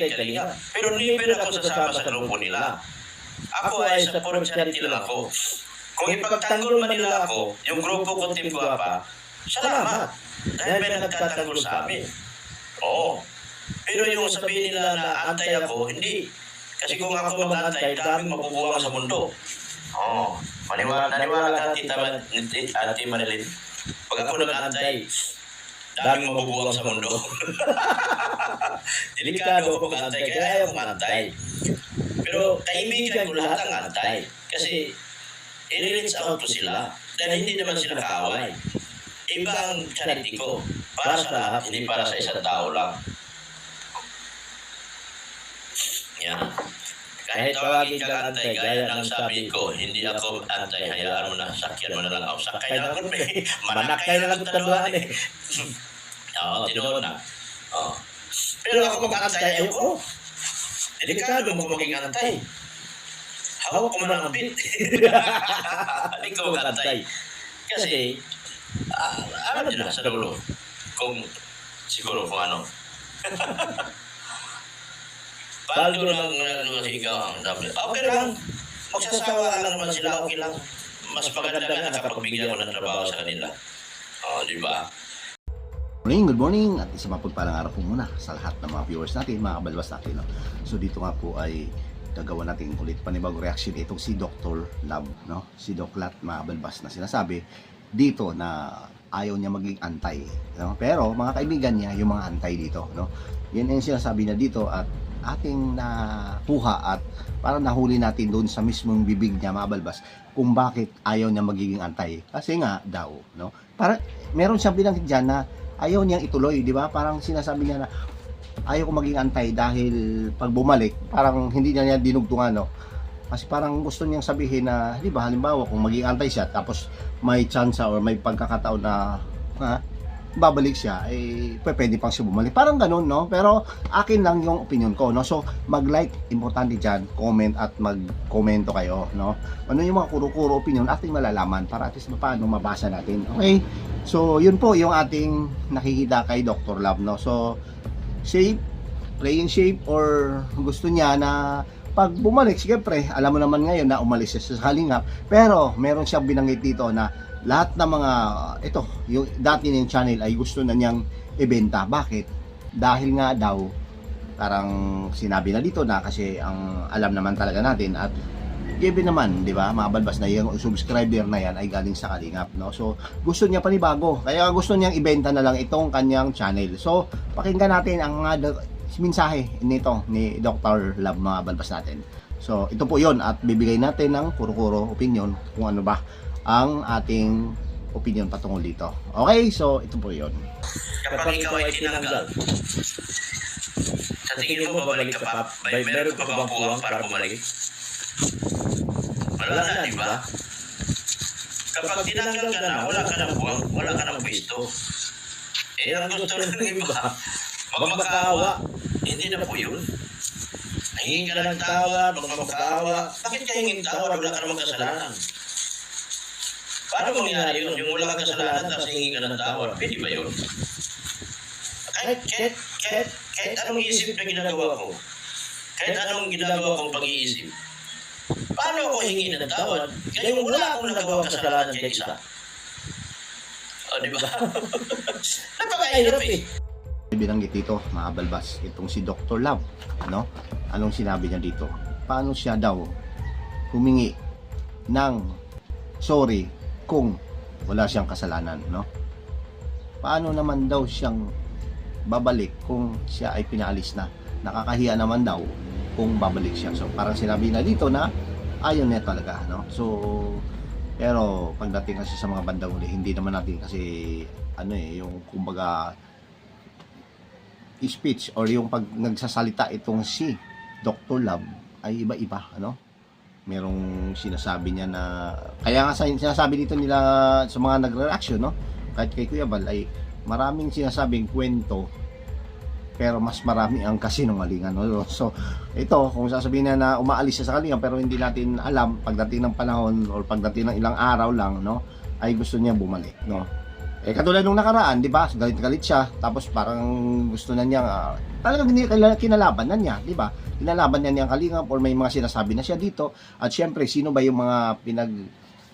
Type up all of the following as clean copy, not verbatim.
kay Kalinga. Pero never ako sasama sa grupo nila. Ako ay sa purong charity lang ako. Kung ipagtanggol man nila ako, yung grupo ko Team Guapa, salamat. Dahil may nagtatanggol sa amin. Oo. Pero yung sabihin nila na antay ako, hindi. Kasi kung ako mag-antay, daming mabubuwang sa mundo. Oo. Naniwala ka, Ate Marilyn? Pag ako nag-antay, daming mabubuwang sa mundo. Delikado ako mag-antay, kaya ayaw mag-antay. Pero kaibigan ko lahat ang antay. Kasi i-reach out ko sila. Dahil hindi naman sila kaaway. Iba ang charity ko. Para sa lahat, hindi para sa isang tao lang. Yan. Kahit tawagin kang antay, gaya ng sabi ko, hindi ako antay, hayaan mo na, sakyan mo na lang ako. Sakay na ako, manakay na lang ito taluhan eh. Oo, tinoon na. Oo. Pero ako mag-antay, ayoko. Delikado mo maging antay. Hawak ko mo ng ambit. Hindi ko mag-antay. Kasi, alam nyo na sa dulo. Kung, siguro kung ano. Paldo lang ikaw ang dapat. Okay lang. Magsasawa lang naman sila, okay lang. Mas maganda nga nakapagbigyan ko ng trabaho sa kanila. Di ba? Good morning at isa mapagpalang araw po muna sa lahat ng mga viewers natin, mga kabalbas natin. No? So dito nga po ay gagawa natin ulit panibagong reaction itong si Dr. Love, no? Si Doc Lat, mga kabalbas, na sinasabi dito na ayaw niya maging antay. No? Pero mga kaibigan niya, yung mga antay dito. No? Yan yung sinasabi na dito at ating nakuha at parang nahuli natin doon sa mismong bibig niya, mga kabalbas, kung bakit ayaw niya magiging antay. Kasi nga daw, no? Para meron siyang binanggit dyan na ayaw niyang ituloy, di ba? Parang sinasabi niya na ayaw ko maging antay dahil pag bumalik, parang hindi niya dinugtungan, no? Kasi parang gusto niyang sabihin na, di ba, halimbawa kung maging antay siya tapos may chance or may pagkakataon na babalik siya, eh pwede pang siya bumalik. Parang ganun, no? Pero akin lang yung opinion ko, no? So, mag-like, importante dyan, comment at mag-komento kayo, no? Ano yung mga kuro-kuro opinion ating malalaman para at least paano mabasa natin, okay? So, yun po yung ating nakikita kay Dr. Love, no? So, safe, playing safe, or gusto niya na pag bumalik, siyempre, alam mo naman ngayon na umalis siya sa Kalingap, pero meron siyang binanggit dito na lahat ng mga, ito, yung dati niyang channel ay gusto na niyang ibenta. Bakit? Dahil nga daw, parang sinabi na dito na kasi ang alam naman talaga natin at given naman, di ba, mga balbas na yung subscriber na yan ay galing sa Kalingap, no? So, gusto niya panibago. Kaya gusto niyang ibenta na lang itong kanyang channel. So, pakinggan natin ang mensahe nito ni Dr. Love, mga balbas natin. So, ito po yon at bibigay natin ng kuro-kuro opinion kung ano ba ang ating opinion patungkol dito. Okay, so ito po yon. Kapag ikaw ay tinanggal, sa tingin mo babalik ka pa? Meron ka pa bang puwang para bumalik? Wala na, di ba? Kapag tinanggal ka na, wala ka na puwang, wala ka na pwesto. Eh, ang gusto ng iba, magmakaawa. Hindi na po yun. Hingin ka ng tawad, magmakaawa. Bakit ka hingin tawad? Wala ka namang kasalanan. Paano mangyari yun? Yung wala kang kasalanan tapos hingin ka ng tawad. Pwede ba yun? Kahit anong isip na ginagawa ko, kahit anong ginagawa kong pag-iisip, paano ako hingin ng tawad? Kaya wala akong nagawang kasalanan kay isa. O, di ba? Napakahirap eh. Binanggit dito, mga balbas, itong si Dr. Love, ano? Anong sinabi niya dito? Paano siya daw humingi ng sorry kung wala siyang kasalanan, no? Paano naman daw siyang babalik kung siya ay pinaalis na? Nakakahiya naman daw kung babalik siya. So parang sinabi na dito na ayaw niya talaga, no? So pero pagdating kasi sa mga bandang uli, hindi naman natin kasi ano yung kumbaga speech or yung pag nagsasalita itong si Dr. Love ay iba-iba, ano? Merong sinasabi niya na kaya nga sinasabi dito nila sa mga nagre-reaction, no? Kahit kay Kuya Bal ay maraming sinasabing kwento pero mas marami ang kasinungalingan, no? So ito, kung sasabihin na umaalis siya sa Kalingap pero hindi natin alam pagdating ng panahon or pagdating ng ilang araw lang, no, ay gusto niya bumalik, no? Katulad nung nakaraan, di ba? Galit-galit siya, tapos parang gusto na niya, talagang kinalaban na niya, di ba? Kinalaban na niya ang Kalingap or may mga sinasabi na siya dito. At syempre, sino ba yung mga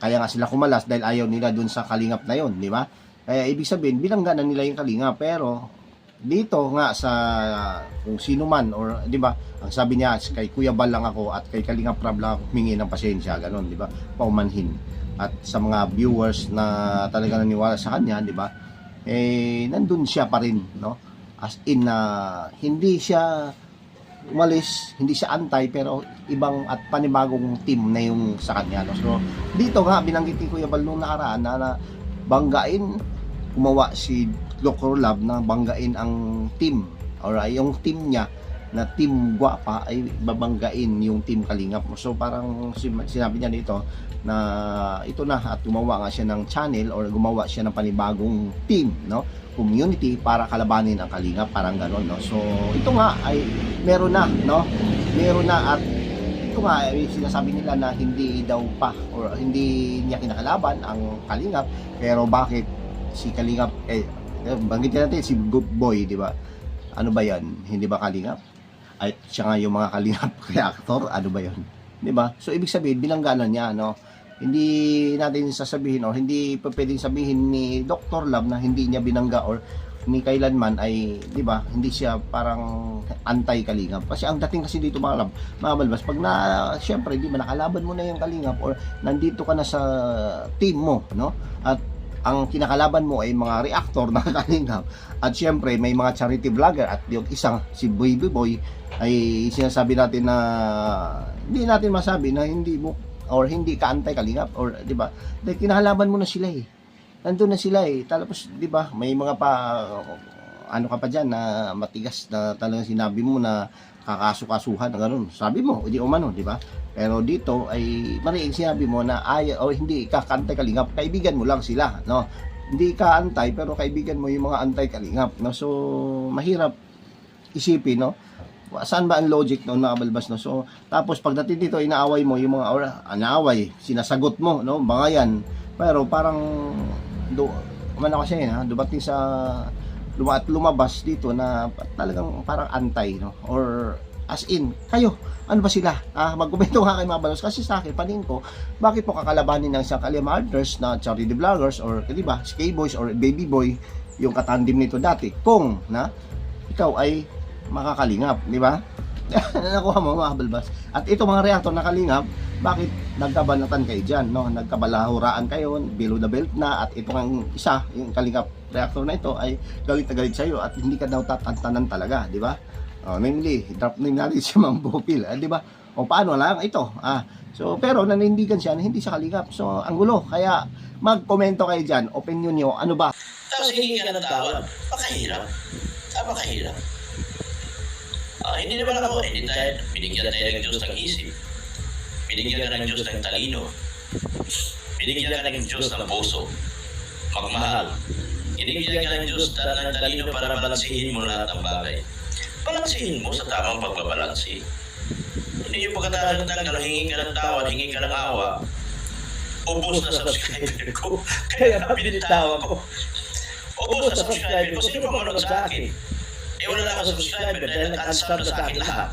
kaya nga sila kumalas dahil ayaw nila dun sa Kalingap na yon, di ba? Kaya ibig sabihin, bilangga na nila yung Kalingap. Pero dito nga sa kung sino man or di ba, ang sabi niya kay Kuya Bal lang ako at kay Kalingap Rab lang ako humingi ng pasensya, ganun, di ba? Paumanhin. At sa mga viewers na talaga naniwala sa kanya, di ba? Nandun siya pa rin, no? As in hindi siya umalis, hindi siya antay, pero ibang at panibagong team na yung sa kanya, no? So dito nga binanggit ni Kuya Bal nung nakaraan na banggain, gumawa si Dr. Love na banggain ang team or yung team niya na team Guapa ay babanggain yung team Kalingap. So parang sinabi niya dito na ito na at gumawa nga siya ng channel or gumawa siya ng panibagong team, no? Community para kalabanin ang Kalingap, parang gano'n, no? So ito nga ay meron na, no? Meron na at ito nga ay sinasabi nila na hindi daw pa or hindi niya kinakalaban ang Kalingap, pero bakit si Kalingap banggitin natin si Good Boy, di ba? Ano ba 'yan? Hindi ba Kalingap? Ay siya nga yung mga Kalingap reactor, ano ba 'yon? Di ba? So ibig sabihin binangganan niya, no? Hindi natin sasabihin or hindi pwedeng sabihin ni Dr. Love na hindi niya binangga or ni kailanman ay, di ba, hindi siya parang anti-Kalingap. Kasi ang dating kasi dito mga balbas, pag na, syempre, di ba, nakalaban mo na yung Kalingap or nandito ka na sa team mo, no? At ang kinakalaban mo ay mga reactor na Kalingap. At syempre, may mga charity vlogger at yung isang, si Baby Boy, ay sinasabi natin na hindi natin masabi na hindi mo or hindi ka anti-Kalingap or di ba? Dahil kinahalaban mo na sila eh. Nandun na sila eh. Tapos di ba, may mga pa ano ka pa diyan na matigas na talagang sinabi mo na kakasukasuhan na ganoon. Sabi mo, hindi umano, di ba? Pero dito ay mariing sinabi mo na ay o hindi ka anti-Kalingap, kaibigan mo lang sila, no? Hindi ka antay pero kaibigan mo yung mga anti-Kalingap, no? So mahirap isipin, no? Saan ba ang logic noon, mga balbas, no? So tapos pagdating dito inaaway mo yung mga anaaway, sinasagot mo, no? Mga yan. Pero parang umano kasi dumating sa lumabas dito na talagang parang antay, no? Or as in, kayo, ano ba sila? Magkomento nga kayo, mga balos, kasi sa akin, panin ko, bakit po kakalabanin ng isang Kalimarders na charity vloggers or, di ba, K-Boys or Baby Boy, yung katandim nito dati, kung na ikaw ay makakalingap, di ba? Nakuha mo, mga balbas. At ito mga reactor na Kalingap, bakit nagkabanatan kayo dyan, no? Nagkabalahuraan kayo, below the belt na, at ito ang isa, yung Kalingap reactor na ito ay galit na galit sa'yo at hindi ka daw tatantanan talaga, di ba? Namely, drop name natin si Mang Bopil, di ba? O paano lang ito? So, pero nanindigan siya na hindi siya Kalingap. So, ang gulo. Kaya, mag-komento kayo dyan. Opinion nyo, ano ba? Tapos hingi ka ng tawad. Pakahirap. Pakahirap. Hindi naman ako, hindi tayo, binigyan tayo ng Diyos ng isip. Binigyan ka ng Diyos ng talino. Binigyan ka ng Diyos ng puso. Magmahal. Binigyan ka ng Diyos ng talino para balansihin mo lahat ng bagay. Balansihin mo sa tamang pagbabalansi. Hindi yung pagkatalagang hingi ka ng tawad, hingi ka ng awa. Ubus na subscriber ko. Kaya binitawan ko. Ubus na subscriber ko. Sino pa manood sa akin? Wala na akong subscriber dahil nag-unsub na sa akin lahat.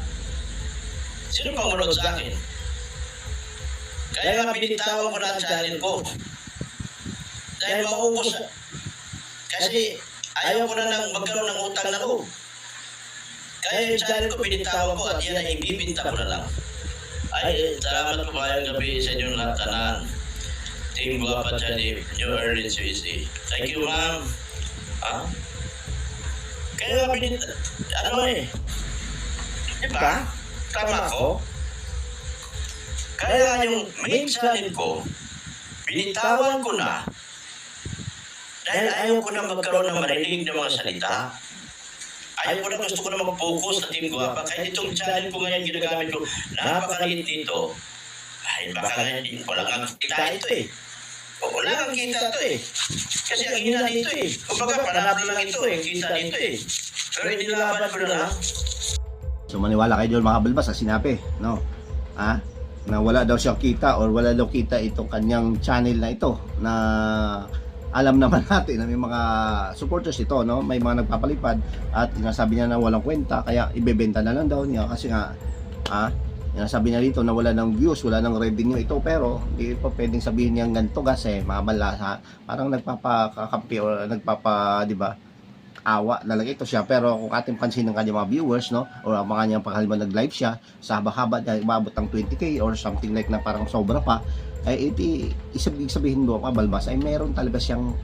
Sino pa manood sa akin? Kaya nga binitawan ko na ang channel ko. Dahil maubos na. Kasi ayaw ko na lang magkaroon ng utang na loob. Kaya yung channel ko binitawan ko at yan ay ibibinta ko na lang. Ay, salamat po kayong gabi sa inyong lahat tanan. Team Guapa Channel, New Orleans, USA. Thank you, ma'am. Kaya diba? Tama ko? Kaya yung main channel ko, binitawan ko na dahil ayaw ko na magkaroon ng marinig ng mga salita. Ayaw ko na, gusto ko na mag-focus sa Team Guapa. Kahit itong channel ko ngayon ginagamit ko, napakaliit dito. Ay, baka hindi ko lang ang kita ito eh. Wala kang kita ito eh. Kasi ang hina dito eh. Kumbaga, panalo lang ito eh. Kita dito eh. Pero inilaban ko na lang. So maniwala kayo doon, mga balbas, sa sinabi, no? Na wala daw siyang kita or wala daw kita itong kanyang channel na ito na alam naman natin na may mga supporters ito, no? May mga nagpapalipad at sinasabi niya na walang kwenta, kaya ibebenta na lang daw niya kasi nga sinasabi niya dito na wala ng views, wala ng revenue ito, pero hindi pa pwedeng sabihin niya ganito kasi mamala, parang nagpapakakampi o di ba? Awa talaga ito siya. Pero kung ating pansin ng kanyang mga viewers, no, o ang mga kanyang paghalimbawa nag-live siya sa haba-haba na umabot ng 20k or something like na parang sobra pa, ay sabihin mo kabalbas ay meron talaga siyang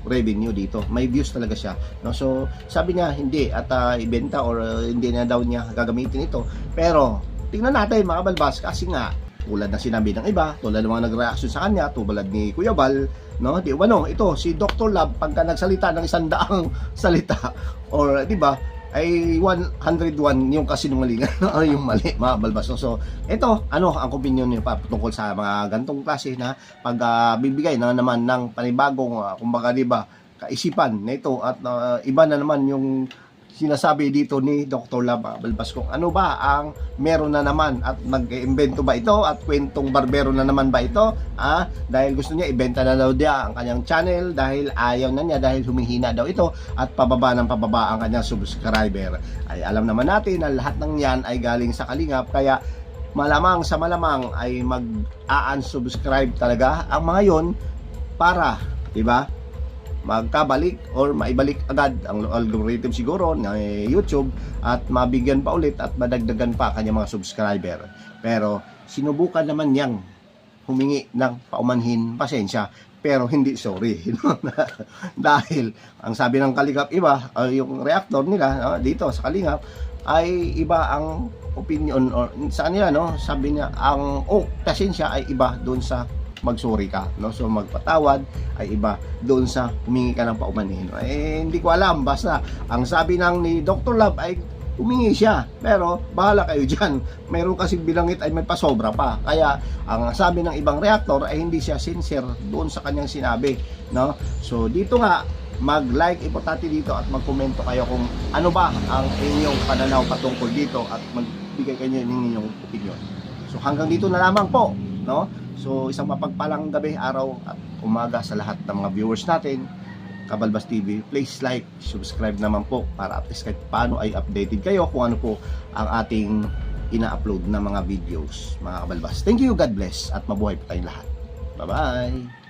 revenue dito, may views talaga siya, no? So sabi niya hindi at ibenta or hindi na daw niya gagamitin ito, pero tingnan natin mga kabalbas kasi nga tulad ng sinabi ng iba, tulad ng mga nag-reaction sa kanya, tulad ni Kuya Val, no? Di ba, ito si Dr. Love pagka nagsalita ng 100 salita or di ba ay 101 yung kasinungalingan o yung mali, mga balbas. So ito, ang opinion niyo pa tungkol sa mga gantong klase na bibigay na naman ng panibagong kumbaga di ba kaisipan na ito at iba na naman yung sinasabi dito ni Dr. Lab Balbas kung ano ba ang meron na naman at mag-iimbento ba ito at kwentong barbero na naman ba ito, dahil gusto niya ibenta na daw dia ang kanyang channel dahil ayaw na niya, dahil humihina daw ito at pababa ng pababa ang kanyang subscriber. Ay alam naman natin na lahat ng yan ay galing sa Kalingap, kaya malamang sa malamang ay mag-unsubscribe talaga ang mga yon para, di ba, magkabalik or maibalik agad ang algorithm siguro ng YouTube at mabigyan pa ulit at madagdagan pa kanyang mga subscriber. Pero sinubukan naman niyang humingi ng paumanhin pasensya, pero hindi sorry. Dahil ang sabi ng Kalingap iba, yung reactor nila dito sa Kalingap ay iba ang opinion or sa kanila, no? Sabi niya ang pasensya ay iba doon sa magsuri ka, no? So magpatawad ay iba doon sa humingi ka ng paumanhin. Hindi ko alam, basta ang sabi ni Dr. Love ay humingi siya, pero bahala kayo dyan. Mayroon kasi bilangit ay may pasobra pa, kaya ang sabi ng ibang reactor ay hindi siya sincere doon sa kanyang sinabi, no? So dito nga mag-like importante dito at mag-komento kayo kung ano ba ang inyong pananaw patungkol dito at magbigay kayo ng inyong opinion. So hanggang dito na lamang po, no? So isang mapagpalang gabi, araw at umaga sa lahat ng mga viewers natin. Kabalbas TV, please like, subscribe naman po para at least kahit paano ay updated kayo kung ano po ang ating ina-upload na mga videos, mga kabalbas. Thank you, God bless at mabuhay po tayong lahat. Bye bye.